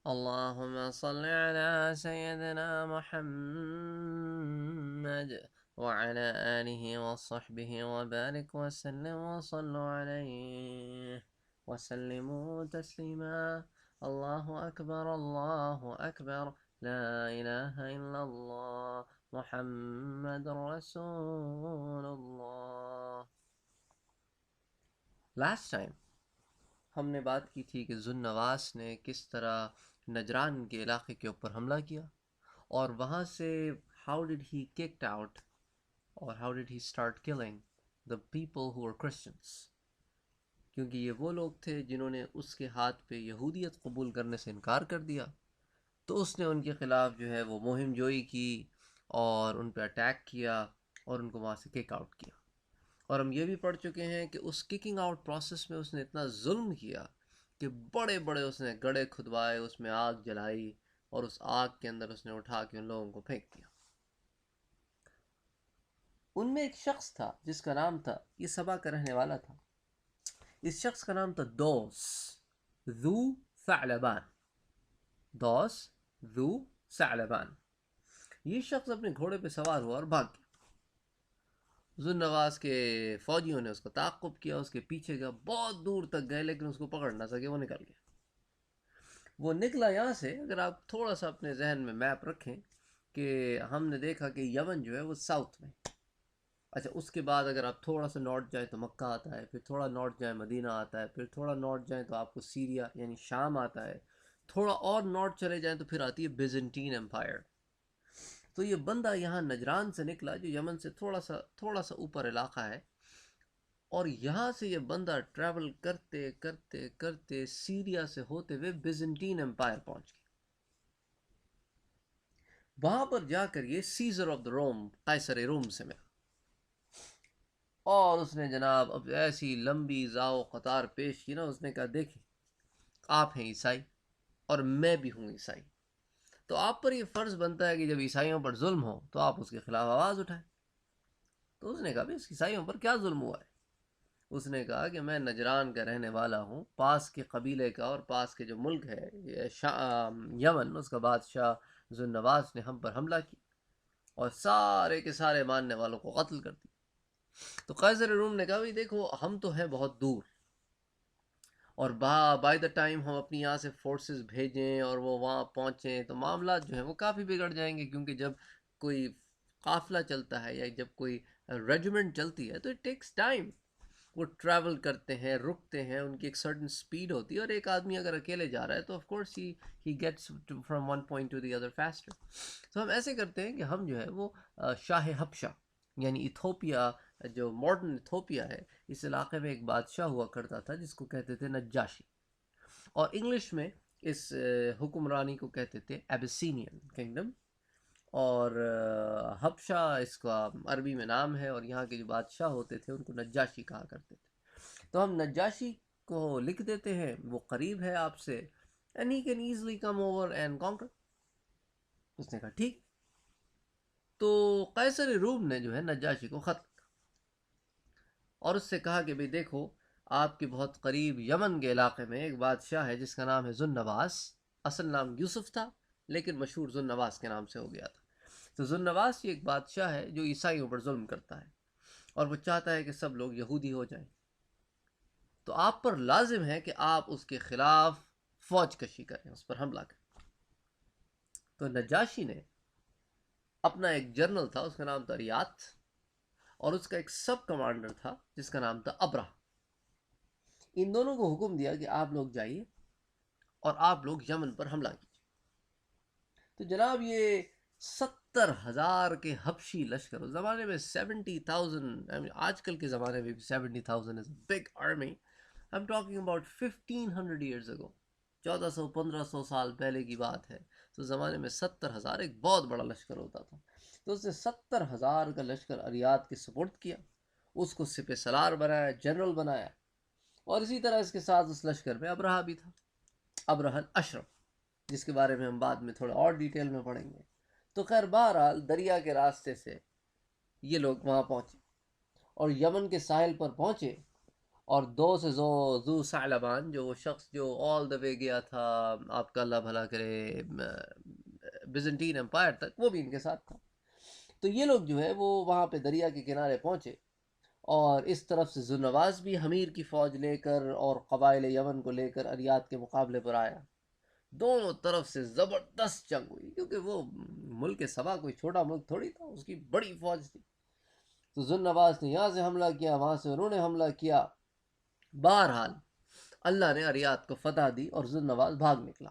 اللهم صل على سيدنا محمد وعلى آله وصحبه وبارك وسلم وصلوا عليه وسلموا تسليما. الله أكبر الله أكبر، لا إله إلا الله محمد رسول الله. Last time ہم نے بات کی تھی کہ ذو النواس نے کس طرح نجران کے علاقے کے اوپر حملہ کیا، اور وہاں سے how did he kicked out اور how did he start killing the people who were Christians، کیونکہ یہ وہ لوگ تھے جنہوں نے اس کے ہاتھ پہ یہودیت قبول کرنے سے انکار کر دیا. تو اس نے ان کے خلاف جو ہے وہ مہم جوئی کی اور ان پہ اٹیک کیا اور ان کو وہاں سے کک آؤٹ کیا. اور ہم یہ بھی پڑھ چکے ہیں کہ اس ککنگ آؤٹ پروسیس میں اس نے اتنا ظلم کیا کہ بڑے بڑے اس نے گڑھے کھدوائے، اس میں آگ جلائی اور اس آگ کے اندر اس نے اٹھا کے ان لوگوں کو پھینک دیا. ان میں ایک شخص تھا جس کا نام تھا، یہ سبا کا رہنے والا تھا، اس شخص کا نام تھا دوس ذو ثعلبان. دوس ذو ثعلبان. یہ شخص اپنے گھوڑے پہ سوار ہوا اور بھاگ گیا. ذو النواس کے فوجیوں نے اس کو تعقب کیا، اس کے پیچھے گیا، بہت دور تک گئے لیکن اس کو پکڑ نہ سکے. وہ نکل گیا. وہ نکلا یہاں سے، اگر آپ تھوڑا سا اپنے ذہن میں میپ رکھیں کہ ہم نے دیکھا کہ یمن جو ہے وہ ساؤتھ میں، اچھا اس کے بعد اگر آپ تھوڑا سا نارتھ جائیں تو مکہ آتا ہے، پھر تھوڑا نارتھ جائیں مدینہ آتا ہے، پھر تھوڑا نارتھ جائیں تو آپ کو سیریا یعنی شام آتا ہے، تھوڑا اور نارتھ چلے جائیں تو پھر آتی ہے بیزنٹین امپائر. تو یہ بندہ یہاں نجران سے نکلا جو یمن سے تھوڑا سا اوپر علاقہ ہے، اور یہاں سے یہ بندہ ٹریول کرتے کرتے کرتے سیریا سے ہوتے ہوئے بیزنٹین امپائر پہنچ گیا. وہاں پر جا کر یہ سیزر آف دا روم، قیصر روم سے ملا، اور اس نے جناب اب ایسی لمبی زاو قطار پیش کی نا، اس نے کہا دیکھیں آپ ہیں عیسائی اور میں بھی ہوں عیسائی، تو آپ پر یہ فرض بنتا ہے کہ جب عیسائیوں پر ظلم ہو تو آپ اس کے خلاف آواز اٹھائیں. تو اس نے کہا بھی اس عیسائیوں پر کیا ظلم ہوا ہے؟ اس نے کہا کہ میں نجران کا رہنے والا ہوں، پاس کے قبیلے کا، اور پاس کے جو ملک ہے یمن، اس کا بادشاہ ذو النواس نے ہم پر حملہ کیا اور سارے کے سارے ماننے والوں کو قتل کر دیا. تو قیصر روم نے کہا بھی دیکھو ہم تو ہیں بہت دور، اور بائی دا ٹائم ہم اپنی یہاں سے فورسز بھیجیں اور وہ وہاں پہنچیں تو معاملات جو ہیں وہ کافی بگڑ جائیں گے، کیونکہ جب کوئی قافلہ چلتا ہے یا جب کوئی ریجیمنٹ چلتی ہے تو اٹ ٹیکس ٹائم. وہ ٹریول کرتے ہیں، رکتے ہیں، ان کی ایک سرٹن سپیڈ ہوتی ہے، اور ایک آدمی اگر اکیلے جا رہا ہے تو of course he gets from one point to the other faster. تو ہم ایسے کرتے ہیں کہ ہم جو ہے وہ شاہ حبشہ یعنی ایتھوپیا، جو ماڈرن ایتھوپیا ہے، اس علاقے میں ایک بادشاہ ہوا کرتا تھا جس کو کہتے تھے نجاشی، اور انگلش میں اس حکمرانی کو کہتے تھے ایبیسینین کنگڈم، اور حبشہ اس کا عربی میں نام ہے، اور یہاں کے جو بادشاہ ہوتے تھے ان کو نجاشی کہا کرتے تھے. تو ہم نجاشی کو لکھ دیتے ہیں، وہ قریب ہے آپ سے، and he can easily come over and conquer. اس نے کہا ٹھیک. تو قیصر روم نے جو ہے نجاشی کو خط لکھا اور اس سے کہا کہ بھئی دیکھو آپ کے بہت قریب یمن کے علاقے میں ایک بادشاہ ہے جس کا نام ہے ذو النواس، اصل نام یوسف تھا لیکن مشہور ذو النواس کے نام سے ہو گیا تھا. تو ذو النواس یہ ایک بادشاہ ہے جو عیسائیوں پر ظلم کرتا ہے اور وہ چاہتا ہے کہ سب لوگ یہودی ہو جائیں. تو آپ پر لازم ہے کہ آپ اس کے خلاف فوج کشی کریں، اس پر حملہ کریں. تو نجاشی نے اپنا ایک جنرل تھا، اس کا نام تھا ریات، اور اس کا ایک سب کمانڈر تھا جس کا نام تھا ابرہ. ان دونوں کو حکم دیا کہ آپ لوگ جائیے اور آپ لوگ یمن پر حملہ کیجیے. تو جناب یہ 70,000 کے حبشی لشکر، اس زمانے میں 70,000، آج کل کے زمانے میں بھی 70,000 is a big army. I'm talking about 1500 years ago، 1400-1500 سال پہلے کی بات ہے. تو زمانے میں 70,000 ایک بہت بڑا لشکر ہوتا تھا. تو اس نے 70,000 کا لشکر اریاد کے سپورٹ کیا، اس کو سپہ سالار بنایا، جنرل بنایا، اور اسی طرح اس کے ساتھ اس لشکر میں ابرہہ بھی تھا، ابرہہ الاشرم، جس کے بارے میں ہم بعد میں تھوڑا اور ڈیٹیل میں پڑھیں گے. تو خیر بہرحال دریا کے راستے سے یہ لوگ وہاں پہنچے اور یمن کے ساحل پر پہنچے، اور دو سے ذو ثعلبان، جو وہ شخص جو آل دا وے گیا تھا، آپ کا اللہ بھلا کرے، بیزنٹین امپائر تک، وہ بھی ان کے ساتھ تھا۔ تو یہ لوگ جو ہے وہ وہاں پہ دریا کے کنارے پہنچے، اور اس طرف سے ذوالنواس بھی حمیر کی فوج لے کر اور قبائل یمن کو لے کر اریاد کے مقابلے پر آیا۔ دونوں طرف سے زبردست جنگ ہوئی، کیونکہ وہ ملک سبا کوئی چھوٹا ملک تھوڑی تھا، اس کی بڑی فوج تھی۔ تو ذوالنواس نے یہاں سے حملہ کیا، وہاں سے انہوں نے حملہ کیا۔ بہرحال اللہ نے اریاد کو فتح دی اور ذوالنواس بھاگ نکلا۔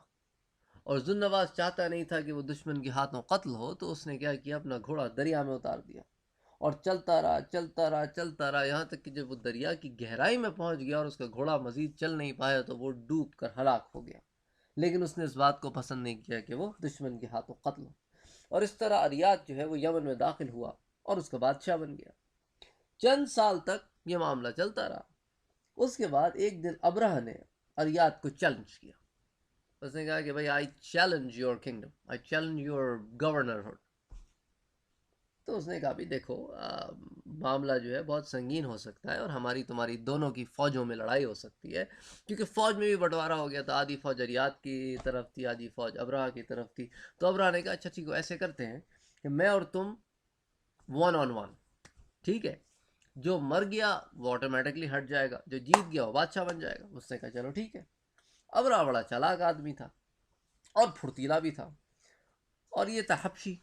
اور ذوالنواس چاہتا نہیں تھا کہ وہ دشمن کے ہاتھوں قتل ہو، تو اس نے کیا کیا، اپنا گھوڑا دریا میں اتار دیا اور چلتا رہا چلتا رہا چلتا رہا، یہاں تک کہ جب وہ دریا کی گہرائی میں پہنچ گیا اور اس کا گھوڑا مزید چل نہیں پایا تو وہ ڈوب کر ہلاک ہو گیا۔ لیکن اس نے اس بات کو پسند نہیں کیا کہ وہ دشمن کے ہاتھوں قتل ہو، اور اس طرح اریاد جو ہے وہ یمن میں داخل ہوا اور اس کا بادشاہ بن گیا۔ چند سال تک یہ معاملہ چلتا رہا۔ اس کے بعد ایک دن ابرہہ نے اریاد کو چیلنج کیا۔ اس نے کہا کہ بھائی I challenge your kingdom, I challenge your governorhood. تو اس نے کہا بھی دیکھو، معاملہ جو ہے بہت سنگین ہو سکتا ہے، اور ہماری تمہاری دونوں کی فوجوں میں لڑائی ہو سکتی ہے، کیونکہ فوج میں بھی بٹوارا ہو گیا تھا، آدھی فوج اریاد کی طرف تھی، آدھی فوج ابرہہ کی طرف تھی۔ تو ابرہہ نے کہا اچھا ٹھیک ہے، ایسے کرتے ہیں کہ میں اور تم 1 on 1، ٹھیک ہے، جو مر گیا وہ آٹومیٹکلی ہٹ جائے گا، جو جیت گیا وہ بادشاہ بن جائے گا۔ اس نے کہا چلو ٹھیک ہے۔ ابرہہ بڑا چالاک آدمی تھا اور پھرتیلا بھی تھا، اور یہ تھا حبشی،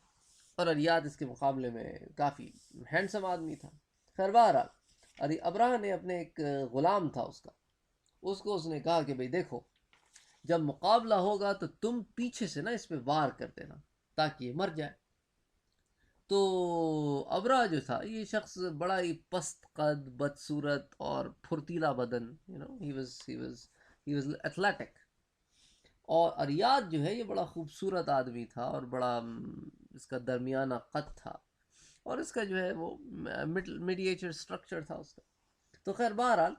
اور اریاد اس کے مقابلے میں کافی ہینڈسم آدمی تھا۔ خیر بہرحال ابرہہ نے اپنے ایک غلام تھا اس کو اس نے کہا کہ بھئی دیکھو، جب مقابلہ ہوگا تو تم پیچھے سے نا اس پہ وار کر دینا تاکہ یہ مر جائے۔ تو ابرہہ جو تھا یہ شخص بڑا ہی پست قد، بدصورت اور پھرتیلا بدن، he was athletic۔ اور اریاد جو ہے یہ بڑا خوبصورت آدمی تھا، اور بڑا اس کا درمیانہ قد تھا، اور اس کا جو ہے وہ میڈیچر سٹرکچر تھا اس کا۔ تو خیر بہرحال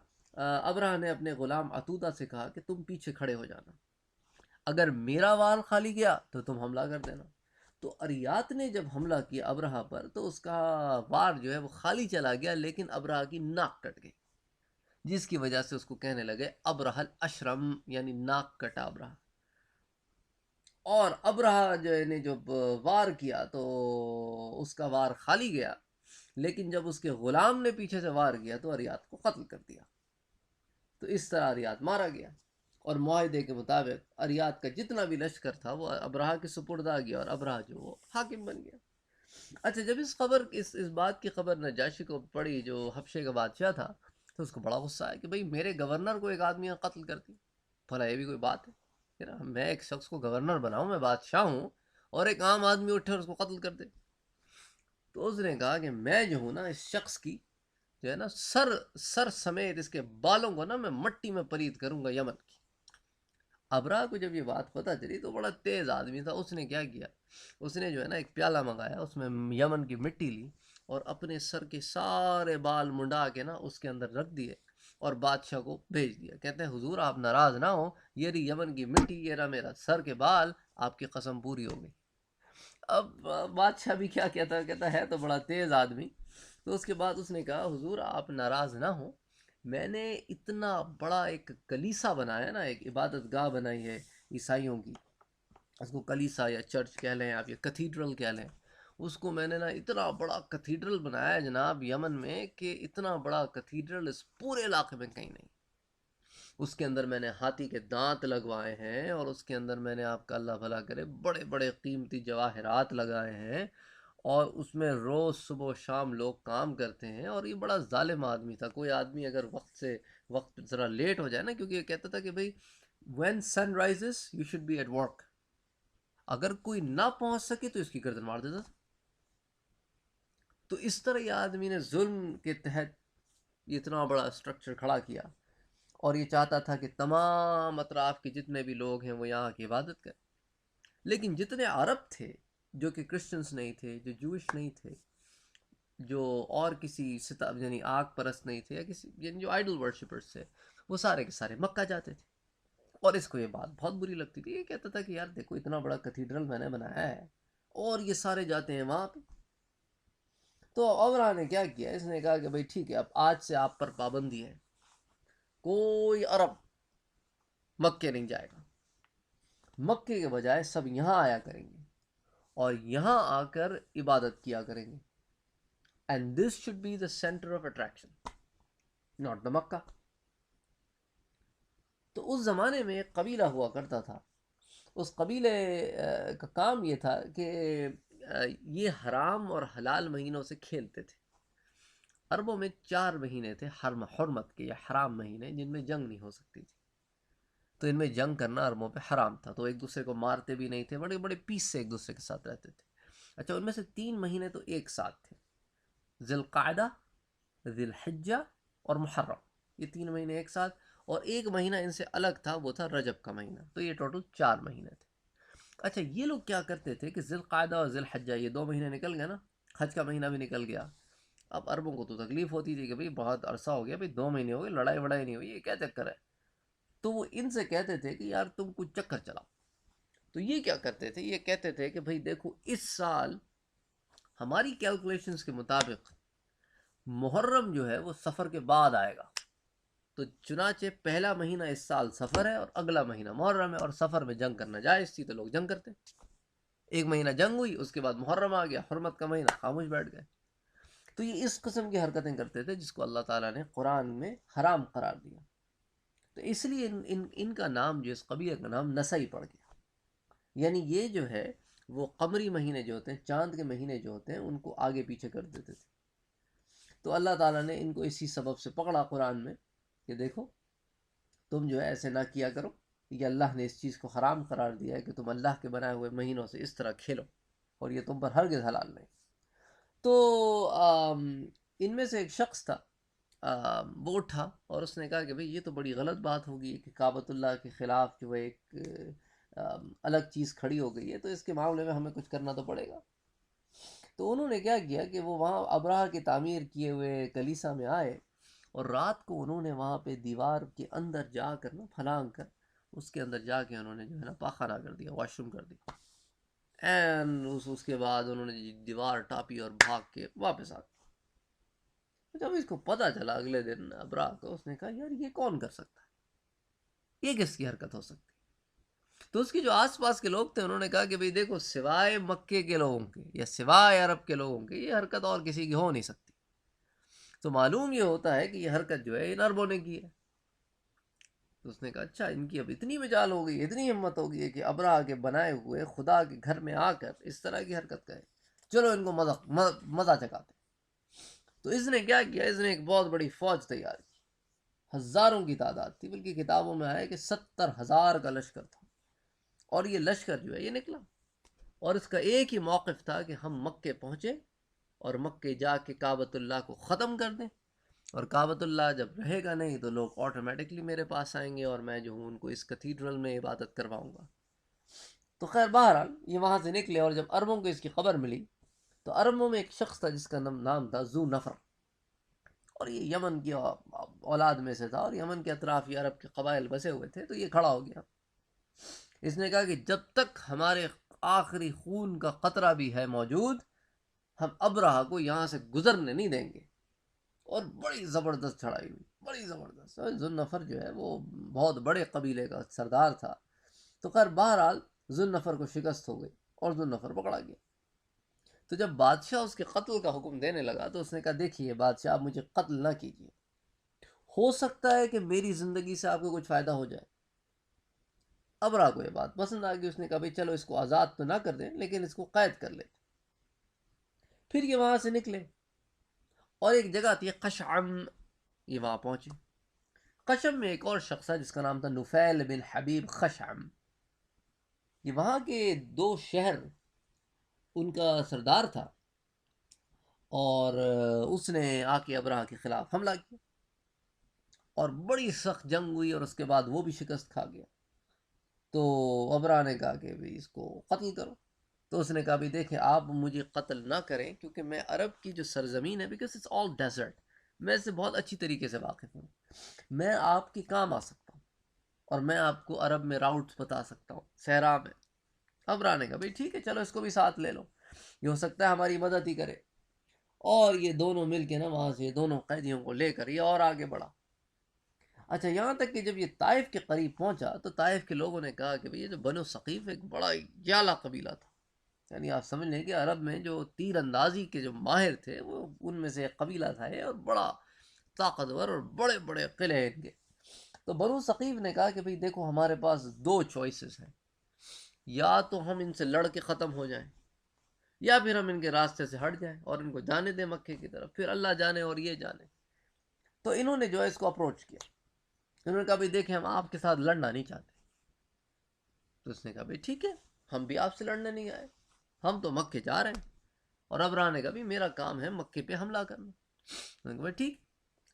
ابرہہ نے اپنے غلام عتودہ سے کہا کہ تم پیچھے کھڑے ہو جانا، اگر میرا وار خالی گیا تو تم حملہ کر دینا۔ تو اریاد نے جب حملہ کیا ابرہہ پر تو اس کا وار جو ہے وہ خالی چلا گیا، لیکن ابرہہ کی ناک کٹ گئی، جس کی وجہ سے اس کو کہنے لگے ابرہہ الاشرم، یعنی ناک کٹا ابرہہ۔ اور ابرہہ جو نے جب وار کیا تو اس کا وار خالی گیا، لیکن جب اس کے غلام نے پیچھے سے وار کیا تو اریاد کو قتل کر دیا۔ تو اس طرح اریاد مارا گیا، اور معاہدے کے مطابق اریاد کا جتنا بھی لشکر تھا وہ ابرہہ کے سپرد آ گیا، اور ابرہہ جو وہ حاکم بن گیا۔ اچھا، جب اس بات کی خبر نجاشی کو پڑی جو حبشے کا بادشاہ تھا، تو اس کو بڑا غصہ آیا کہ بھئی میرے گورنر کو ایک آدمی نے قتل کر دی، بھلا یہ بھی کوئی بات ہے کہ نا میں ایک شخص کو گورنر بناؤں، میں بادشاہ ہوں، اور ایک عام آدمی اٹھے اور اس کو قتل کر دے۔ تو اس نے کہا کہ میں جو ہوں نا اس شخص کی جو ہے نا سر سمیت اس کے بالوں کو نا میں مٹی میں پلید کروں گا یمن کی۔ ابرہہ کو جب یہ بات پتہ چلی تو بڑا تیز آدمی تھا، اس نے کیا کیا، اس نے جو ہے نا ایک پیالہ منگایا، اس میں یمن کی مٹی لی اور اپنے سر کے سارے بال منڈا کے نا اس کے اندر رکھ دیے اور بادشاہ کو بھیج دیا۔ کہتے ہیں حضور آپ ناراض نہ ہو، یہ رہی یمن کی مٹی، یہ رہا میرا سر کے بال، آپ کی قسم پوری ہو گئی۔ اب بادشاہ بھی کیا کہتا ہے تو بڑا تیز آدمی۔ تو اس کے بعد اس نے کہا حضور آپ ناراض نہ ہوں، میں نے اتنا بڑا ایک کلیسا بنایا نا، ایک عبادت گاہ بنائی ہے عیسائیوں کی، اس کو کلیسا یا چرچ کہہ لیں آپ، یا کیتھیڈرل کہہ لیں، اس کو میں نے نا اتنا بڑا کیتھیڈرل بنایا ہے جناب یمن میں، کہ اتنا بڑا کیتھیڈرل اس پورے علاقے میں کہیں نہیں۔ اس کے اندر میں نے ہاتھی کے دانت لگوائے ہیں، اور اس کے اندر میں نے آپ کا اللہ بھلا کرے بڑے بڑے قیمتی جواہرات لگائے ہیں، اور اس میں روز صبح و شام لوگ کام کرتے ہیں۔ اور یہ بڑا ظالم آدمی تھا، کوئی آدمی اگر وقت ذرا لیٹ ہو جائے نا، کیونکہ یہ کہتا تھا کہ بھئی when sun rises you should be at work، اگر کوئی نہ پہنچ سکے تو اس کی گردن مار دیتا تھا۔ تو اس طرح یہ آدمی نے ظلم کے تحت یہ اتنا بڑا اسٹرکچر کھڑا کیا، اور یہ چاہتا تھا کہ تمام اطراف کے جتنے بھی لوگ ہیں وہ یہاں کی عبادت کریں۔ لیکن جتنے عرب تھے جو کہ کرسچنز نہیں تھے، جو جوش نہیں تھے، جو اور کسی یعنی آگ پرست نہیں تھے، یا کسی یعنی جو آئیڈل ورشپرز تھے، وہ سارے کے سارے مکہ جاتے تھے۔ اور اس کو یہ بات بہت بری لگتی تھی، یہ کہتا تھا کہ یار دیکھو اتنا بڑا کیتھیڈرل میں نے بنایا ہے اور یہ سارے جاتے ہیں وہاں پہ۔ تو ابرہہ نے کیا کیا، اس نے کہا کہ بھئی ٹھیک ہے، اب آج سے آپ پر پابندی ہے، کوئی عرب مکے نہیں جائے گا، مکے کے بجائے سب یہاں آیا کریں گے اور یہاں آ کر عبادت کیا کریں گے. And this should be the centre of attraction, not the Mecca. تو اس زمانے میں ایک قبیلہ ہوا کرتا تھا، اس قبیلے کا کام یہ تھا کہ یہ حرام اور حلال مہینوں سے کھیلتے تھے. عربوں میں 4 مہینے تھے حرمت کے یا حرام مہینے، جن میں جنگ نہیں ہو سکتی تھی. تو ان میں جنگ کرنا عربوں پہ حرام تھا، تو ایک دوسرے کو مارتے بھی نہیں تھے، بڑے بڑے پیس سے ایک دوسرے کے ساتھ رہتے تھے. اچھا، ان میں سے 3 مہینے تو ایک ساتھ تھے، ذی القعدہ، ذی الحجہ اور محرم. یہ 3 مہینے ایک ساتھ، اور ایک مہینہ ان سے الگ تھا، وہ تھا رجب کا مہینہ. تو یہ ٹوٹل 4 مہینے تھے. اچھا، یہ لوگ کیا کرتے تھے کہ ذی القعدہ اور ذی الحجہ یہ 2 مہینے نکل گئے نا، حج کا مہینہ بھی نکل گیا. اب عربوں کو تو تکلیف ہوتی تھی کہ بھئی بہت عرصہ ہو گیا، بھئی 2 مہینے ہو گئے، لڑائی وڑائی نہیں ہوئی، یہ کیا چکر ہے. تو وہ ان سے کہتے تھے کہ یار تم کچھ چکر چلاؤ. تو یہ کیا کرتے تھے، یہ کہتے تھے کہ بھئی دیکھو اس سال ہماری کیلکولیشنز کے مطابق محرم جو ہے وہ سفر کے بعد آئے گا. تو چنانچہ پہلا مہینہ اس سال سفر ہے اور اگلا مہینہ محرم ہے، اور سفر میں جنگ کرنا جائز تھی تو لوگ جنگ کرتے. ایک مہینہ جنگ ہوئی، اس کے بعد محرم آ گیا، حرمت کا مہینہ، خاموش بیٹھ گئے. تو یہ اس قسم کی حرکتیں کرتے تھے جس کو اللہ تعالیٰ نے قرآن میں حرام قرار دیا. تو اس لیے ان کا نام جو اس قبیلے کا نام نسائی پڑ گیا. یعنی یہ جو ہے وہ قمری مہینے جو ہوتے ہیں، چاند کے مہینے جو ہوتے ہیں، ان کو آگے پیچھے کر دیتے تھے. تو اللہ تعالیٰ نے ان کو اسی سبب سے پکڑا قرآن میں کہ دیکھو تم جو ہے ایسے نہ کیا کرو، یہ اللہ نے اس چیز کو حرام قرار دیا ہے کہ تم اللہ کے بنائے ہوئے مہینوں سے اس طرح کھیلو، اور یہ تم پر ہرگز حلال نہیں. تو ان میں سے ایک شخص تھا، وہ اٹھا اور اس نے کہا کہ بھئی یہ تو بڑی غلط بات ہوگی کہ کعبۃ اللہ کے خلاف جو ہے ایک الگ چیز کھڑی ہو گئی ہے، تو اس کے معاملے میں ہمیں کچھ کرنا تو پڑے گا. تو انہوں نے کیا کیا کہ وہ وہاں ابراہ کی تعمیر کیے ہوئے کلیسا میں آئے، اور رات کو انہوں نے وہاں پہ دیوار کے اندر جا کر نا پھلانگ کر اس کے اندر جا کے انہوں نے جو ہے نا پاخانہ کر دیا، واش روم کر دیا. اینڈ اس کے بعد انہوں نے دیوار ٹاپی اور بھاگ کے واپس آ گئے. جب اس کو پتہ چلا اگلے دن ابراہ کو، اس نے کہا یار یہ کون کر سکتا ہے، یہ کس کی حرکت ہو سکتی. تو اس کے جو آس پاس کے لوگ تھے انہوں نے کہا کہ بھئی دیکھو سوائے مکے کے لوگوں کے یا سوائے عرب کے لوگوں کے یہ حرکت اور کسی کی ہو نہیں سکتی. تو معلوم یہ ہوتا ہے کہ یہ حرکت جو ہے ان عربوں نے کی ہے. تو اس نے کہا اچھا ان کی اب اتنی مجال ہو گئی، اتنی ہمت ہو گئی ہے کہ ابراہ کے بنائے ہوئے خدا کے گھر میں آ کر اس طرح کی حرکت کرے، چلو ان کو مزہ چکاتے. تو اس نے کیا کیا، اس نے ایک بہت بڑی فوج تیار کی، ہزاروں کی تعداد تھی، بلکہ کتابوں میں آیا کہ 70,000 کا لشکر تھا. اور یہ لشکر جو ہے یہ نکلا، اور اس کا ایک ہی موقف تھا کہ ہم مکے پہنچے اور مکے جا کے کعبۃ اللہ کو ختم کر دیں، اور کعبۃ اللہ جب رہے گا نہیں تو لوگ آٹومیٹکلی میرے پاس آئیں گے اور میں جو ہوں ان کو اس کیتھیڈرل میں عبادت کرواؤں گا. تو خیر بہرحال یہ وہاں سے نکلے، اور جب عربوں کو اس کی خبر ملی تو عربوں میں ایک شخص تھا جس کا نام تھا ذو نفر، اور یہ یمن کی اولاد میں سے تھا، اور یمن کے اطراف یہ عرب کے قبائل بسے ہوئے تھے. تو یہ کھڑا ہو گیا، اس نے کہا کہ جب تک ہمارے آخری خون کا قطرہ بھی ہے موجود، ہم ابراہ کو یہاں سے گزرنے نہیں دیں گے. اور بڑی زبردست چڑھائی ہوئی، بڑی زبردست. ذو النفر جو ہے وہ بہت بڑے قبیلے کا سردار تھا. تو خیر بہرحال ذو النفر کو شکست ہو گئی اور ذو النفر پکڑا گیا. تو جب بادشاہ اس کے قتل کا حکم دینے لگا تو اس نے کہا دیکھیے بادشاہ آپ مجھے قتل نہ کیجیے، ہو سکتا ہے کہ میری زندگی سے آپ کو کچھ فائدہ ہو جائے. ابراہ کو یہ بات پسند آ گئی، اس نے کہا بھئی چلو اس کو آزاد تو نہ کر دیں لیکن اس کو قید کر لیں. پھر یہ وہاں سے نکلے اور ایک جگہ تھی قشعم، یہ وہاں پہنچے. قشم میں ایک اور شخص ہے جس کا نام تھا نفیل بن حبیب خشعم. یہ وہاں کے 2 شہر ان کا سردار تھا، اور اس نے آ کے ابراہ کے خلاف حملہ کیا اور بڑی سخت جنگ ہوئی، اور اس کے بعد وہ بھی شکست کھا گیا. تو ابراہ نے کہا کہ بھئی اس کو قتل کرو. تو اس نے کہا بھی دیکھیں آپ مجھے قتل نہ کریں کیونکہ میں عرب کی جو سرزمین ہے، بیکاز اٹس آل ڈیزرٹ، میں اس سے بہت اچھی طریقے سے واقف ہوں، میں آپ کے کام آ سکتا ہوں اور میں آپ کو عرب میں راؤٹس بتا سکتا ہوں صحرا میں. ابراہ نے کہا بھئی ٹھیک ہے چلو اس کو بھی ساتھ لے لو، یہ ہو سکتا ہے ہماری مدد ہی کرے. اور یہ دونوں مل کے نا وہاں سے دونوں قیدیوں کو لے کر یہ اور آگے بڑھا. اچھا یہاں تک کہ جب یہ طائف کے قریب پہنچا تو طائف کے لوگوں نے کہا کہ بھئی یہ جو بنو ثقیف ایک بڑا جالا قبیلہ تھا، یعنی آپ سمجھ لیں کہ عرب میں جو تیر اندازی کے جو ماہر تھے وہ ان میں سے ایک قبیلہ تھا یہ، اور بڑا طاقتور اور بڑے بڑے قلعے ہیں ان کے۔ تو بنو ثقیف نے کہا کہ بھئی دیکھو ہمارے پاس دو چوائسز ہیں، یا تو ہم ان سے لڑ کے ختم ہو جائیں، یا پھر ہم ان کے راستے سے ہٹ جائیں اور ان کو جانے دیں مکے کی طرف، پھر اللہ جانے اور یہ جانے۔ تو انہوں نے جو ہے اس کو اپروچ کیا، انہوں نے کہا بھئی دیکھیں ہم آپ کے ساتھ لڑنا نہیں چاہتے۔ تو اس نے کہا بھئی ٹھیک ہے، ہم بھی آپ سے لڑنے نہیں آئے، ہم تو مکے جا رہے ہیں۔ اور ابراہ نے کہا بھئی میرا کام ہے مکے پہ حملہ کرنا۔ انہوں نے کہا بھئی ٹھیک،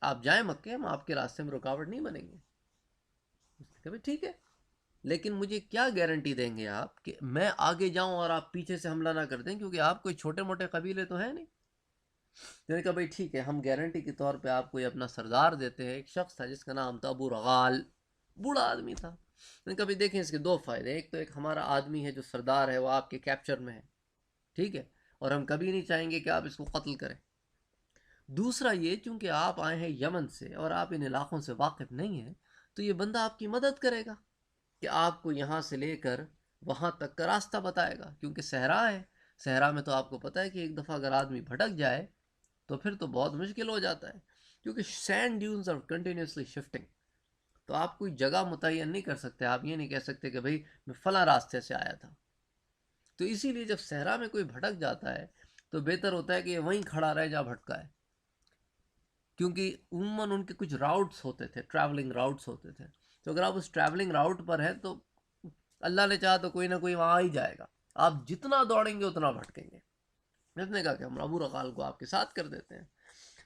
آپ جائیں مکے، ہم آپ کے راستے میں رکاوٹ نہیں بنیں گے۔ اس نے کہا بھئی ٹھیک ہے، لیکن مجھے کیا گارنٹی دیں گے آپ کہ میں آگے جاؤں اور آپ پیچھے سے حملہ نہ کر دیں، کیونکہ آپ کوئی چھوٹے موٹے قبیلے تو ہیں نہیں۔ میں نے کہا بھئی ٹھیک ہے، ہم گارنٹی کے طور پہ آپ کو یہ اپنا سردار دیتے ہیں۔ ایک شخص تھا جس کا نام تھا ابو رغال، بوڑھا آدمی تھا۔ میں نے کہا بھئی دیکھیں اس کے دو فائدے، ایک تو ایک ہمارا آدمی ہے جو سردار ہے وہ آپ کے کیپچر میں ہے، ٹھیک ہے، اور ہم کبھی نہیں چاہیں گے کہ آپ اس کو قتل کریں۔ دوسرا یہ چونکہ آپ آئے ہیں یمن سے اور آپ ان علاقوں سے واقف نہیں ہیں، تو یہ بندہ آپ کی مدد کرے گا کہ آپ کو یہاں سے لے کر وہاں تک کا راستہ بتائے گا، کیونکہ صحرا ہے، صحرا میں تو آپ کو پتہ ہے کہ ایک دفعہ اگر آدمی بھٹک جائے تو پھر تو بہت مشکل ہو جاتا ہے، کیونکہ سینڈ ڈیونز آر کنٹینیوسلی شفٹنگ، تو آپ کوئی جگہ متعین نہیں کر سکتے، آپ یہ نہیں کہہ سکتے کہ بھئی میں فلاں راستے سے آیا تھا۔ تو اسی لیے جب صحرا میں کوئی بھٹک جاتا ہے تو بہتر ہوتا ہے کہ یہ وہیں کھڑا رہے جہاں بھٹکا ہے، کیونکہ عموماً ان کے کچھ راؤٹس ہوتے تھے، ٹریولنگ راؤٹس ہوتے تھے، تو اگر آپ اس ٹریولنگ راؤٹ پر ہیں تو اللہ نے چاہا تو کوئی نہ کوئی وہاں آ ہی جائے گا، آپ جتنا دوڑیں گے اتنا بھٹکیں گے۔ اس نے کہا کہ ہم ابو رغال کو آپ کے ساتھ کر دیتے ہیں۔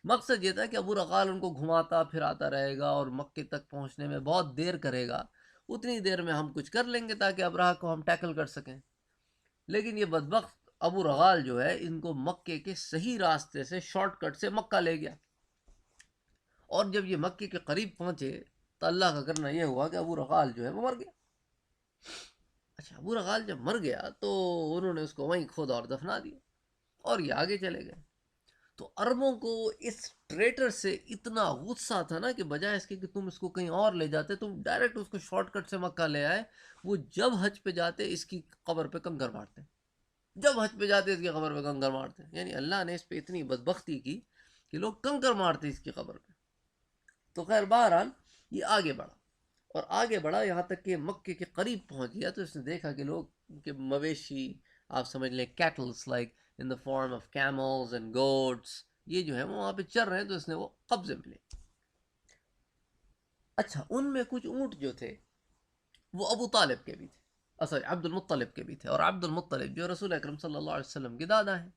مقصد یہ تھا کہ ابو رغال ان کو گھماتا پھراتا رہے گا اور مکے تک پہنچنے میں بہت دیر کرے گا، اتنی دیر میں ہم کچھ کر لیں گے تاکہ ابراہ کو ہم ٹیکل کر سکیں۔ لیکن یہ بدبخت ابو رغال جو ہے ان کو مکے کے صحیح راستے سے شارٹ کٹ سے مکہ لے گیا، اور جب یہ مکے کے قریب پہنچے تو اللہ کا کرنا یہ ہوا کہ ابو رغال جو ہے وہ مر گیا۔ اچھا ابو رغال جب مر گیا تو انہوں نے اس کو وہیں کھودا اور دفنا دیا، اور یہ آگے چلے گئے۔ تو عربوں کو اس ٹریٹر سے اتنا غصہ تھا نا کہ بجائے اس کے کہ تم اس کو کہیں اور لے جاتے، تم ڈائریکٹ اس کو شارٹ کٹ سے مکہ لے آئے۔ وہ جب حج پہ جاتے اس کی قبر پہ کنکر مارتے، جب حج پہ جاتے اس کی قبر پہ کنکر مارتے، یعنی اللہ نے اس پہ اتنی بدبختی کی کہ لوگ کنکر مارتے اس کی قبر پہ۔ تو خیر بہرحال یہ آگے بڑھا اور آگے بڑھا یہاں تک کہ مکے کے قریب پہنچ گیا، تو اس نے دیکھا کہ لوگ کے مویشی، آپ سمجھ لیں cattles like in the form of camels and goats, یہ جو ہے وہ وہاں پہ چل رہے ہیں، تو اس نے وہ قبضے میں لے۔ اچھا ان میں کچھ اونٹ جو تھے وہ ابو طالب کے بھی تھے، سوری عبد المطلب کے بھی تھے، اور عبد المطلب جو رسول اکرم صلی اللہ علیہ وسلم کے دادا ہیں۔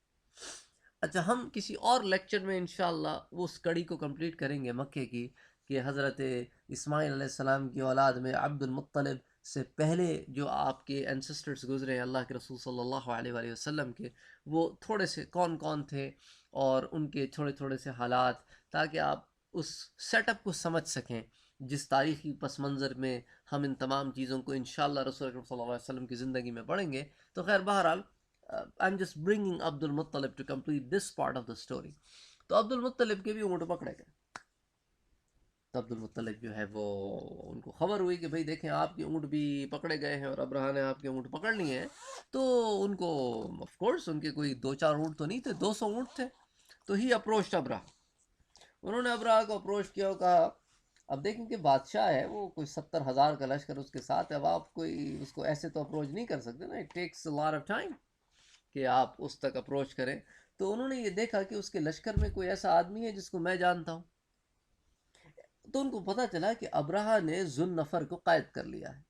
اچھا ہم کسی اور لیکچر میں انشاءاللہ وہ اس کڑی کو کمپلیٹ کریں گے مکے کی، کہ حضرت اسماعیل علیہ السلام کی اولاد میں عبد المطلب سے پہلے جو آپ کے انسسٹرز گزرے ہیں اللہ کے رسول صلی اللہ علیہ وآلہ وسلم کے، وہ تھوڑے سے کون کون تھے اور ان کے تھوڑے تھوڑے سے حالات، تاکہ آپ اس سیٹ اپ کو سمجھ سکیں جس تاریخی پس منظر میں ہم ان تمام چیزوں کو انشاءاللہ رسول اکرم صلی اللہ علیہ وسلم کی زندگی میں پڑھیں گے۔ تو خیر بہرحال I'm just bringing Abdul Muttalib to complete this part of the story۔ تو عبد المطلب کے بھی اونٹ پکڑے گئے، تو عبد المطلب جو ہے وہ ان کو خبر ہوئی کہ بھئی دیکھیں آپ کے اونٹ بھی پکڑے گئے ہیں اور ابراہ نے آپ کے اونٹ پکڑ لیے ہیں۔ تو ان کو آف کورس ان کے کوئی دو چار اونٹ تو نہیں تھے، 200 اونٹ تھے۔ تو ہی اپروچ ابراہ، انہوں نے ابراہ کو اپروچ کیا اور کہا اب دیکھیں کہ بادشاہ ہے، وہ کوئی 70,000 کا لشکر اس کے ساتھ ہے، اب آپ کوئی اس کو ایسے تو اپروچ نہیں کر سکتے نا، it takes a lot of time کہ آپ اس تک اپروچ کریں۔ تو انہوں نے یہ دیکھا کہ اس کے لشکر میں کوئی ایسا آدمی ہے جس کو میں جانتا ہوں، تو ان کو پتہ چلا کہ ابراہ نے ذوالنفر کو قید کر لیا ہے،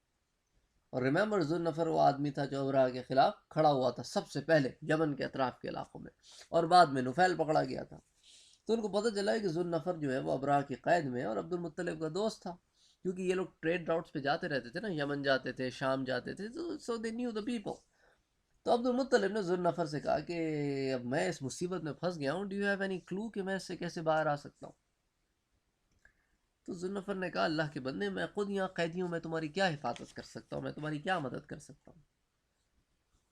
اور ریممبر ذوالنفر وہ آدمی تھا جو ابراہ کے خلاف کھڑا ہوا تھا سب سے پہلے یمن کے اطراف کے علاقوں میں، اور بعد میں نفیل پکڑا گیا تھا۔ تو ان کو پتہ چلا کہ ذوالنفر جو ہے وہ ابراہ کی قید میں ہے اور عبد المطلب کا دوست تھا، کیونکہ یہ لوگ ٹریڈ راؤٹس پہ جاتے رہتے تھے نا، یمن جاتے تھے، شام جاتے تھے، so they knew the people۔ تو عبد المطلب نے ذوالنفر سے کہا کہ اب میں اس مصیبت میں پھنس گیا ہوں، do you have any clue کہ میں اس سے کیسے باہر آ سکتا ہوں؟ تو ذوالنفر نے کہا اللہ کے بندے میں خود یہاں قیدی ہوں، میں تمہاری کیا حفاظت کر سکتا ہوں، میں تمہاری کیا مدد کر سکتا ہوں؟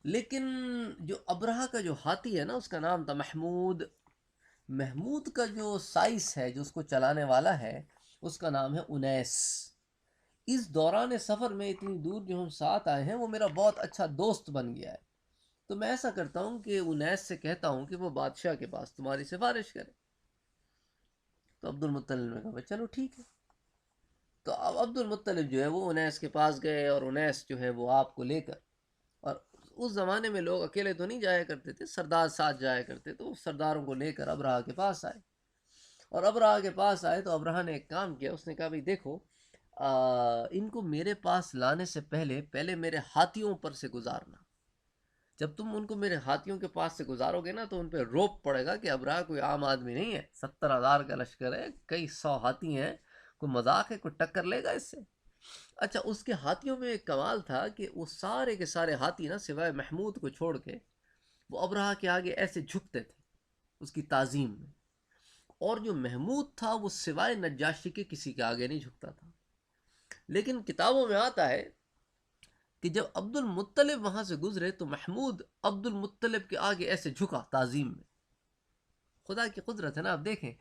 لیکن جو ابرہہ کا جو ہاتھی ہے نا اس کا نام تھا محمود، محمود کا جو سائز ہے جو اس کو چلانے والا ہے اس کا نام ہے انیس. اس دوران سفر میں اتنی دور جو ہم ساتھ آئے ہیں وہ میرا بہت اچھا دوست بن گیا ہے. تو میں ایسا کرتا ہوں کہ انیس سے کہتا ہوں کہ وہ بادشاہ کے پاس تمہاری سفارش کرے. تو عبد المطلب نے کہا چلو ٹھیک ہے. تو اب عبد المطلب جو ہے وہ انیس کے پاس گئے، اور انیس جو ہے وہ آپ کو لے کر، اور اس زمانے میں لوگ اکیلے تو نہیں جایا کرتے تھے، سردار ساتھ جایا کرتے، تو اس سرداروں کو لے کر ابرہہ کے پاس آئے. اور ابرہہ کے پاس آئے تو ابرہہ نے ایک کام کیا. اس نے کہا بھائی دیکھو، ان کو میرے پاس لانے سے پہلے میرے ہاتھیوں پر سے گزارنا. جب تم ان کو میرے ہاتھیوں کے پاس سے گزارو گے نا تو ان پہ روپ پڑے گا کہ ابرہہ کوئی عام آدمی نہیں ہے، 70,000 کا لشکر ہے، کئی 100 ہاتھی ہیں، کوئی مذاق ہے، کوئی ٹکر لے گا اس سے. اچھا، اس کے ہاتھیوں میں ایک کمال تھا کہ وہ سارے کے سارے ہاتھی نا سوائے محمود کو چھوڑ کے وہ ابرہہ کے آگے ایسے جھکتے تھے اس کی تعظیم میں. اور جو محمود تھا وہ سوائے نجاشی کے کسی کے آگے نہیں جھکتا تھا. لیکن کتابوں میں آتا ہے کہ جب عبد المطلب وہاں سے گزرے تو محمود عبد المطلب کے آگے ایسے جھکا تعظیم میں. خدا کی قدرت ہے نا. اب دیکھیں،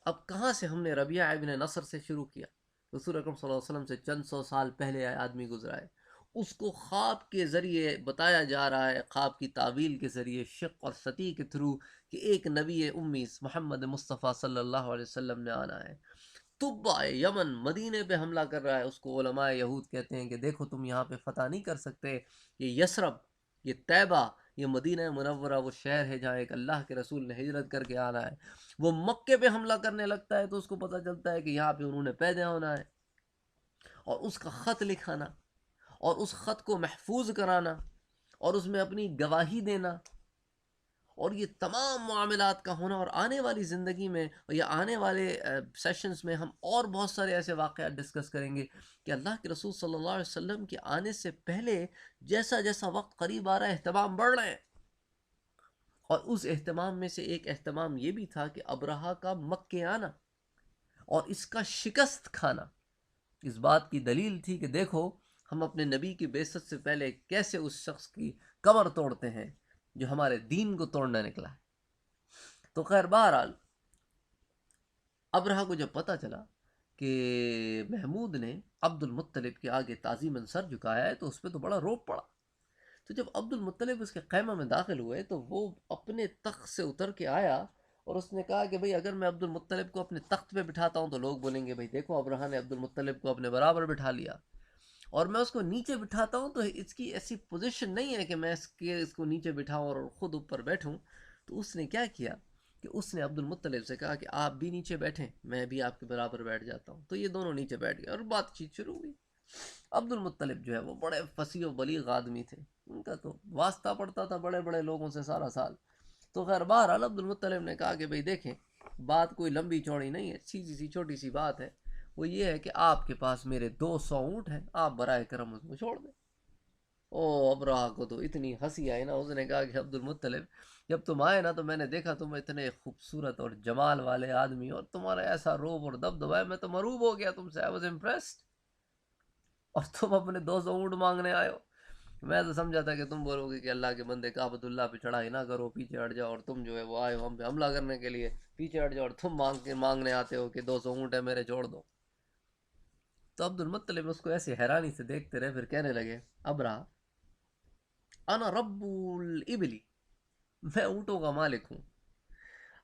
اب کہاں سے ہم نے ربیعہ ابن نصر سے شروع کیا. رسول اکرم صلی اللہ علیہ وسلم سے چند سو سال پہلے آدمی گزرا ہے، اس کو خواب کے ذریعے بتایا جا رہا ہے، خواب کی تعویل کے ذریعے، شق اور ستی کے تھرو، کہ ایک نبی امی محمد مصطفیٰ صلی اللہ علیہ وسلم نے آنا ہے. طبع یمن مدینے پہ حملہ کر رہا ہے. اس کو علماء یہود کہتے ہیں کہ دیکھو تم یہاں پہ فتح نہیں کر سکتے، یہ یثرب، یہ طیبہ، یہ مدینہ منورہ وہ شہر ہے جہاں ایک اللہ کے رسول نے ہجرت کر کے آنا ہے. وہ مکے پہ حملہ کرنے لگتا ہے تو اس کو پتہ چلتا ہے کہ یہاں پہ انہوں نے پیدا ہونا ہے، اور اس کا خط لکھانا، اور اس خط کو محفوظ کرانا، اور اس میں اپنی گواہی دینا، اور یہ تمام معاملات کا ہونا. اور آنے والی زندگی میں یا آنے والے سیشنز میں ہم اور بہت سارے ایسے واقعات ڈسکس کریں گے کہ اللہ کے رسول صلی اللہ علیہ وسلم کے آنے سے پہلے جیسا جیسا وقت قریب آ رہا ہے اہتمام بڑھ رہے ہیں. اور اس اہتمام میں سے ایک اہتمام یہ بھی تھا کہ ابرہہ کا مکے آنا اور اس کا شکست کھانا اس بات کی دلیل تھی کہ دیکھو ہم اپنے نبی کی بعثت سے پہلے کیسے اس شخص کی کمر توڑتے ہیں جو ہمارے دین کو توڑنے نکلا ہے. تو خیر بہرحال ابرہہ کو جب پتہ چلا کہ محمود نے عبد المطلب کے آگے تعظیماً سر جھکایا ہے تو اس پہ تو بڑا روب پڑا. تو جب عبد المطلب اس کے خیمہ میں داخل ہوئے تو وہ اپنے تخت سے اتر کے آیا اور اس نے کہا کہ بھئی اگر میں عبد المطلب کو اپنے تخت پہ بٹھاتا ہوں تو لوگ بولیں گے بھئی دیکھو ابرہہ نے عبد المطلب کو اپنے برابر بٹھا لیا، اور میں اس کو نیچے بٹھاتا ہوں تو اس کی ایسی پوزیشن نہیں ہے کہ میں اس کو نیچے بٹھاؤں اور خود اوپر بیٹھوں. تو اس نے کیا کیا کہ اس نے عبد المطلب سے کہا کہ آپ بھی نیچے بیٹھیں، میں بھی آپ کے برابر بیٹھ جاتا ہوں. تو یہ دونوں نیچے بیٹھ گئے اور بات چیت شروع ہوئی. عبد المطلب جو ہے وہ بڑے فصیح و بلیغ آدمی تھے، ان کا تو واسطہ پڑتا تھا بڑے بڑے لوگوں سے سارا سال. تو خیر بہرحال عبد المطلب نے کہا کہ بھئی دیکھیں بات کوئی لمبی چوڑی نہیں ہے، سیدھی سی چھوٹی سی بات ہے، وہ یہ ہے کہ آپ کے پاس میرے 200 اونٹ ہیں، آپ برائے کرم اس کو چھوڑ دیں. او ابرہہ کو تو اتنی ہنسی آئی نا. اس نے کہا کہ عبد المطلب جب تم آئے نا تو میں نے دیکھا تم اتنے خوبصورت اور جمال والے آدمی اور تمہارا ایسا روب اور دبدبا ہے، میں تو مروب ہو گیا تم سے. I was impressed. اور تم اپنے 200 اونٹ مانگنے آئے ہو. میں تو سمجھا تھا کہ تم بولو گے کہ اللہ کے بندے کعبۃ اللہ پہ چڑھائی نہ کرو، پیچھے ہٹ جاؤ، اور تم جو ہے وہ آئے ہو ہم پہ حملہ کرنے کے لیے، پیچھے ہٹ جاؤ، اور تم مانگنے آتے ہو کہ 200 اونٹ ہے میرے چھوڑ دو. تو عبد المطلب اس کو ایسی حیرانی سے دیکھتے رہے، پھر کہنے لگے ابرہہ انا رب الابلی، میں اونٹوں کا مالک ہوں،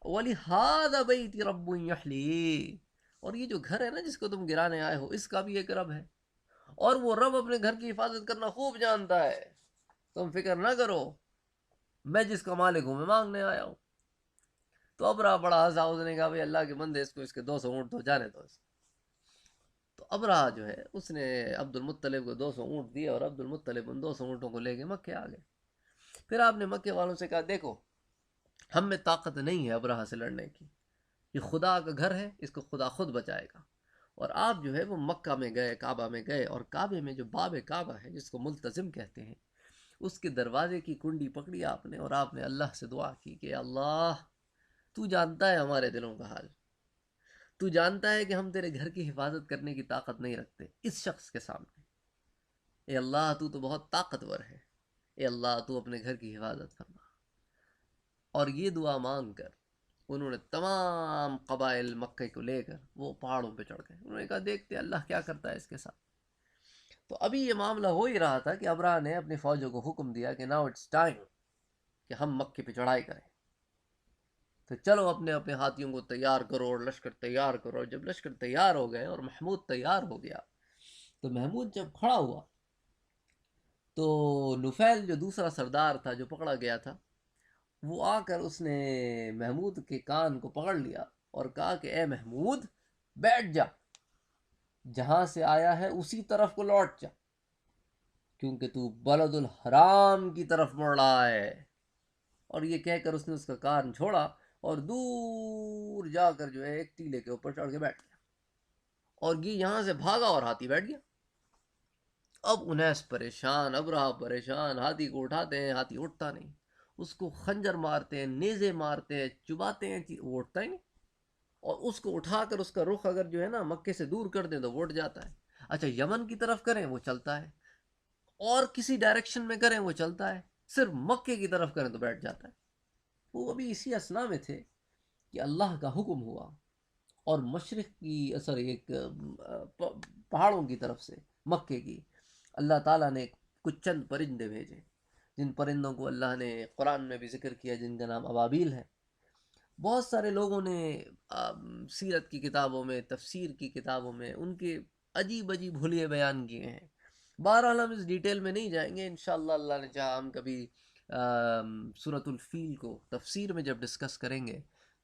وَلِهَذَا بَيْتِ رَبٌّ يَحْلِي، اور یہ جو گھر ہے نا جس کو تم گرانے آئے ہو اس کا بھی ایک رب ہے، اور وہ رب اپنے گھر کی حفاظت کرنا خوب جانتا ہے، تم فکر نہ کرو، میں جس کا مالک ہوں میں مانگنے آیا ہوں. تو ابرہہ بڑا ہنسا. اس نے کہا بھئی اللہ کے بندے اس کو اس کے 200 اونٹ تو جانے دو. تو ابرہہ جو ہے اس نے عبد المطلب کو 200 اونٹ دیے اور عبد المطلب ان 200 اونٹوں کو لے کے مکے آ گئے. پھر آپ نے مکے والوں سے کہا دیکھو ہم میں طاقت نہیں ہے ابرہہ سے لڑنے کی، یہ خدا کا گھر ہے، اس کو خدا خود بچائے گا. اور آپ جو ہے وہ مکہ میں گئے، کعبہ میں گئے، اور کعبے میں جو باب کعبہ ہے جس کو ملتزم کہتے ہیں اس کے دروازے کی کنڈی پکڑی آپ نے، اور آپ نے اللہ سے دعا کی کہ اللہ تو جانتا ہے ہمارے دلوں کا حال، تو جانتا ہے کہ ہم تیرے گھر کی حفاظت کرنے کی طاقت نہیں رکھتے اس شخص کے سامنے. اے اللہ تو بہت طاقتور ہے، اے اللہ تو اپنے گھر کی حفاظت فرما. اور یہ دعا مانگ کر انہوں نے تمام قبائل مکہ کو لے کر وہ پہاڑوں پہ چڑھ گئے. انہوں نے کہا دیکھتے اللہ کیا کرتا ہے اس کے ساتھ. تو ابھی یہ معاملہ ہو ہی رہا تھا کہ ابرہہ نے اپنی فوجوں کو حکم دیا کہ ناؤ اٹس ٹائم کہ ہم مکے پہ چڑھائی کریں. تو چلو اپنے اپنے ہاتھیوں کو تیار کرو اور لشکر تیار کرو. جب لشکر تیار ہو گئے اور محمود تیار ہو گیا تو محمود جب کھڑا ہوا تو نفیل جو دوسرا سردار تھا جو پکڑا گیا تھا وہ آ کر اس نے محمود کے کان کو پکڑ لیا اور کہا کہ اے محمود بیٹھ جا, جہاں سے آیا ہے اسی طرف کو لوٹ جا, کیونکہ تو بلد الحرام کی طرف مڑ رہا ہے. اور یہ کہہ کر اس نے اس کا کان چھوڑا اور دور جا کر جو ہے ایک ٹیلے کے اوپر چڑھ کے بیٹھ گیا, اور یہ یہاں سے بھاگا اور ہاتھی بیٹھ گیا. اب انیس پریشان, ابرہہ پریشان, ہاتھی کو اٹھاتے ہیں ہاتھی اٹھتا نہیں, اس کو خنجر مارتے ہیں, نیزے مارتے ہیں, چباتے ہیں, وہ اٹھتا ہی نہیں. اور اس کو اٹھا کر اس کا رخ اگر جو ہے نا مکے سے دور کر دیں تو وہ اٹھ جاتا ہے. اچھا یمن کی طرف کریں وہ چلتا ہے, اور کسی ڈائریکشن میں کریں وہ چلتا ہے, صرف مکے کی طرف کریں تو بیٹھ جاتا ہے. وہ ابھی اسی اسنا میں تھے کہ اللہ کا حکم ہوا اور مشرق کی اثر ایک پہاڑوں کی طرف سے مکے کی اللہ تعالیٰ نے کچھ چند پرندے بھیجے, جن پرندوں کو اللہ نے قرآن میں بھی ذکر کیا, جن کا نام ابابیل ہے. بہت سارے لوگوں نے سیرت کی کتابوں میں, تفسیر کی کتابوں میں ان کے عجیب عجیب حلیے بیان کیے ہیں. بہرحال ہم اس ڈیٹیل میں نہیں جائیں گے, انشاءاللہ اللہ نے چاہا ہم کبھی سورۃ الفیل کو تفسیر میں جب ڈسکس کریں گے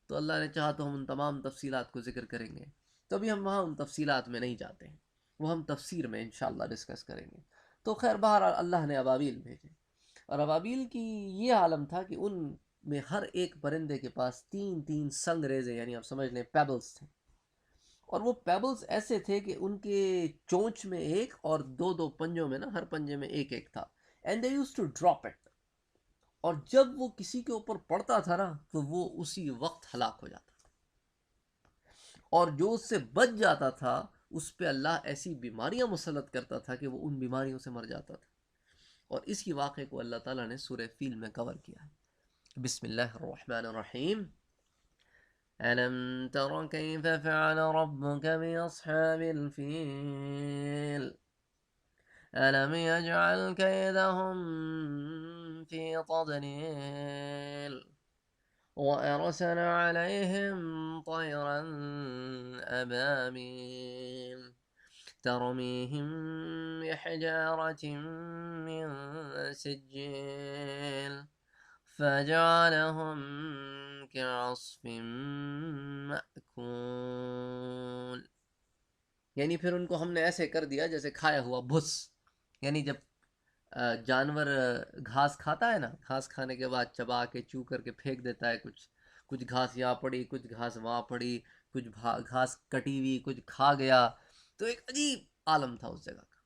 تو اللہ نے چاہا تو ہم ان تمام تفصیلات کو ذکر کریں گے. تو ابھی ہم وہاں ان تفصیلات میں نہیں جاتے ہیں, وہ ہم تفسیر میں انشاءاللہ ڈسکس کریں گے. تو خیر بہرحال اللہ نے ابابیل بھیجے, اور ابابیل کی یہ عالم تھا کہ ان میں ہر ایک پرندے کے پاس 3 سنگ ریزے, یعنی آپ سمجھ لیں پیبلز تھے. اور وہ پیبلز ایسے تھے کہ ان کے چونچ میں ایک اور 2 پنجوں میں نا, ہر پنجے میں ایک ایک تھا. And they use to drop it, اور جب وہ کسی کے اوپر پڑتا تھا نا تو وہ اسی وقت ہلاک ہو جاتا تھا, اور جو اس سے بچ جاتا تھا اس پہ اللہ ایسی بیماریاں مسلط کرتا تھا کہ وہ ان بیماریوں سے مر جاتا تھا. اور اسی واقعے کو اللہ تعالیٰ نے سورہ فیل میں کور کیا ہے. بسم اللہ الرحمن الرحیم. ألم تر كيف فعل ربك بأصحاب الفيل ألم يجعل كيدهم في تضليل وأرسل عليهم طيرا أبابيل ترميهم بحجارة من سجيل فجعلهم كعصف مأكول. یعنی پھر ان کو ہم نے ایسے کر دیا جیسے کھایا ہوا بھس, یعنی جب جانور گھاس کھاتا ہے نا, گھاس کھانے کے بعد چبا کے چو کر کے پھینک دیتا ہے, کچھ گھاس یہاں پڑی, کچھ گھاس وہاں پڑی, کچھ گھاس کٹی ہوئی, کچھ کھا گیا. تو ایک عجیب عالم تھا اس جگہ کا.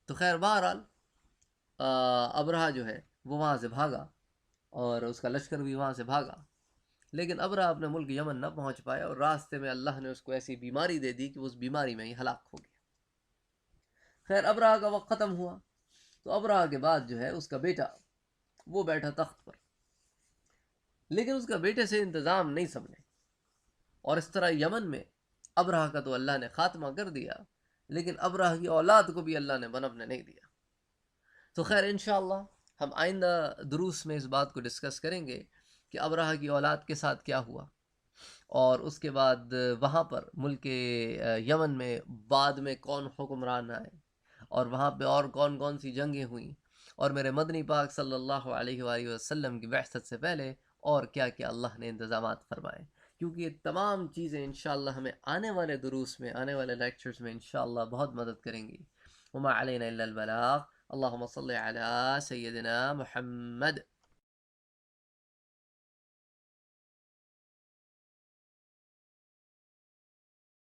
تو خیر بہرحال ابرہہ جو ہے وہ وہاں سے بھاگا اور اس کا لشکر بھی وہاں سے بھاگا, لیکن ابرہہ اپنے ملک یمن نہ پہنچ پایا, اور راستے میں اللہ نے اس کو ایسی بیماری دے دی کہ اس بیماری میں ہی ہلاک ہو گیا. خیر ابرہہ کا وقت ختم ہوا, تو ابرہہ کے بعد جو ہے اس کا بیٹا وہ بیٹھا تخت پر, لیکن اس کا بیٹے سے انتظام نہیں سمجھے, اور اس طرح یمن میں ابرہہ کا تو اللہ نے خاتمہ کر دیا, لیکن ابرہہ کی اولاد کو بھی اللہ نے بنپنے نہیں دیا. تو خیر انشاءاللہ ہم آئندہ دروس میں اس بات کو ڈسکس کریں گے کہ ابرہہ کی اولاد کے ساتھ کیا ہوا, اور اس کے بعد وہاں پر ملک یمن میں بعد میں کون حکمران آئے, اور وہاں پہ اور کون کون سی جنگیں ہوئیں, اور میرے مدنی پاک صلی اللہ علیہ وآلہ وسلم کی بعثت سے پہلے اور کیا کیا اللہ نے انتظامات فرمائے. کیونکہ یہ تمام چیزیں انشاءاللہ ہمیں آنے والے دروس میں, آنے والے لیکچرز میں انشاءاللہ بہت مدد کریں گی. وما علینا الا البلاغ. اللهم صل على سيدنا محمد.